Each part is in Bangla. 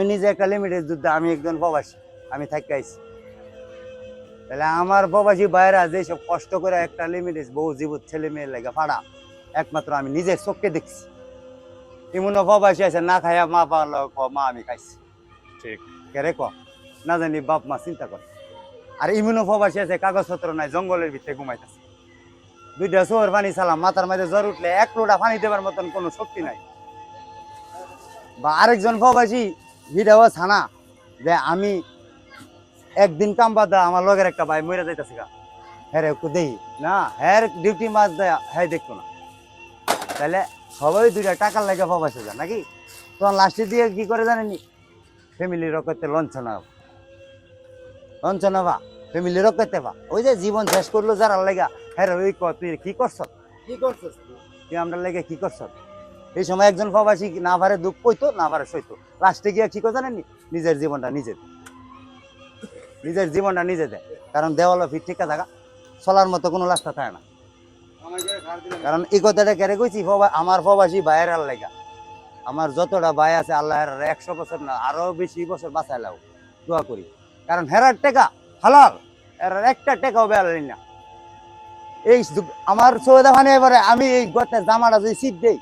আমি নিজে একটা লিমিটেড যুদ্ধ, আমি একজন প্রবাসী, আমি থাকি আইছি। তাহলে আমার প্রবাসী বাইরা যেসব কষ্ট করে একটা লিমিটেড বউ জীবত ছেলে মেয়ের লেগে ফাড়া, একমাত্র আমি নিজের চোখকে দেখছি। এমন প্রবাসী আছে না খাইয়া মা পাওয়ার মা আমি খাইছি, ঠিক কেরে ক না জানি বাপ মা চিন্তা করে। আর ইমুনো প্রবাসী আছে কাগজপত্র নাই, জঙ্গলের ভিতরে ঘুমাইতেছে। দুইটা চোর পানি চালাম, মাথার মাঝে জ্বর উঠলে এক লোটা পানি দেবার মতন কোনো শক্তি নাই। বা আরেকজন প্রবাসী ভিডিও ছানা যে আমি একদিন কাম বাদ আমার লগের একটা ভাই মরে যাইতেছে গা, হ্যাঁ একটু দেই না, হ্যাঁ ডিউটি মাছ দেয়, হ্যাঁ দেখতো না। তাহলে সবাই দুইটা টাকার লাগে প্রবাসে যান নাকি? তখন লাস্টে দিয়ে কি করে জানেনি, ফ্যামিলি রক্ষাতে লঞ্চনা লঞ্চনা বা ফ্যামিলি রক্ষাতে বা ওই যে জীবন শেষ করলো যারা লেগা, হ্যাঁ ওই তুই কি করছ, কি করছিস তুই আমরা লেগে কি করছ। এই সময় একজন প্রবাসী না পারে দুঃখ কইতো, না পারে সইতো, লাস্টে গিয়ে কি করে জানেনি, নিজের জীবনটা নিজে দেয়। কারণ দেওয়াল ফিট ঠিক থাকা চলার মতো কোনো রাস্তা থাকে না। কারণ এই কথাটা কেড়ে কইছি, আমার প্রবাসী ভাইয়ের লেগা, আমার যতটা ভাই আছে আল্লাহ 100 বছর না আরো বেশি বছর বাঁচাই লাও দোয়া করি। কারণ হেরার টেকা হালাল, এরার একটা টেকাও বেলালি না। এই আমার সৌদা ফানি এবারে আমি এই গতের জামাটা যদি সিট দেই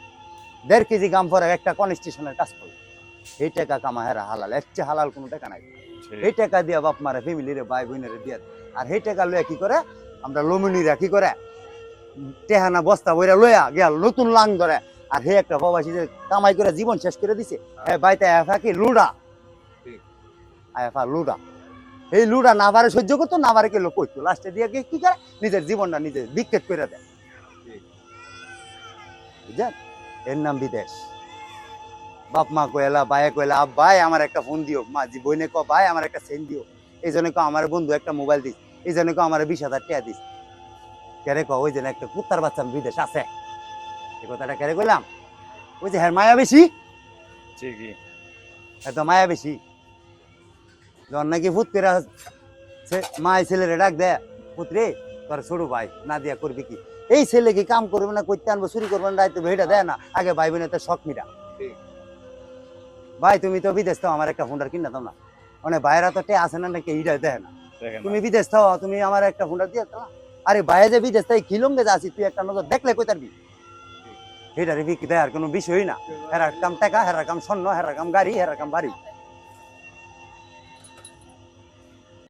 1.5 কেজি গাম পরে একটা কনস্টিটিউশনের কাজ করি, এই টাকা কামা হেরা হালাল, এর চেয়ে হালাল কোনো টাকা নাই। এই টাকা দিয়া বাপ মারে ফ্যামিলিরে ভাই বোনের দিয়ে, আর সেই টাকা লইয়া কি করে আমরা লমিনীরা কি করে টেহানা বস্তা বইরা লইয়া গেল নতুন লাং ধরে। আর হে একটা প্রবাসী যে কামাই করে জীবন শেষ করে দিছে, হ্যাঁ বাইতে আফা কি লুডা, আফা লুডা, এই লুডা না পারে সহ্য করতো, না পারে কেলো কইতো, লাস্টে দিয়ে কি করে নিজের জীবনটা নিজে বিক্ষেপ করে দেয়। বুঝছেন, এর নাম বিদেশ। বাপ মা কইলা ভাই কইলা ভাই আমার একটা ফোন দিও, মা জি বইনে ক ভাই আমার একটা সেন দিও, এই জন্য কো আমার বন্ধু একটা মোবাইল দিস, এই জন্য কো আমার 20,000 টাকা দিস। কেরে ক ওই যে একটা কুত্তার বাচ্চা বিদেশ আছে, এই কথাটা কেরে কইলাম, ওই যে হ্যাঁ মায়া বেশি, ঠিকই এত মায়া বেশি। যখন নাকি ফুটকিরা মায় ছেলেরে ডাক দেয়, পুত্রে তোর ছোট ভাই না দিয়া করবি কি, এই ছেলে কি কাম করবে না, করতে আনবো চুরি করবো না, রাইতে এটা দেয় না, আগে ভাই বোনের তো শখ মিটা। ভাই তুমি তো বিদেশ থাও, আমার একটা ফোনটা কিনা দাও না, মানে বাইরা তো টে আছে না নাকি এইটা দেয় না, তুমি বিদেশ থাও তুমি আমার একটা ফোনটা দিয়ে দাও। আরে বাইরে যে বিদেশ তাই খিলুঙ্গে যাচ্ছি, তুই একটা নজর দেখলে কই তারবি, এটা রে বিক্রি দেয় আর কোনো বিষয়ই না। হেরার কাম টাকা, হেরার কাম স্বর্ণ, হেরার কাম গাড়ি, হেরার কাম বাড়ি।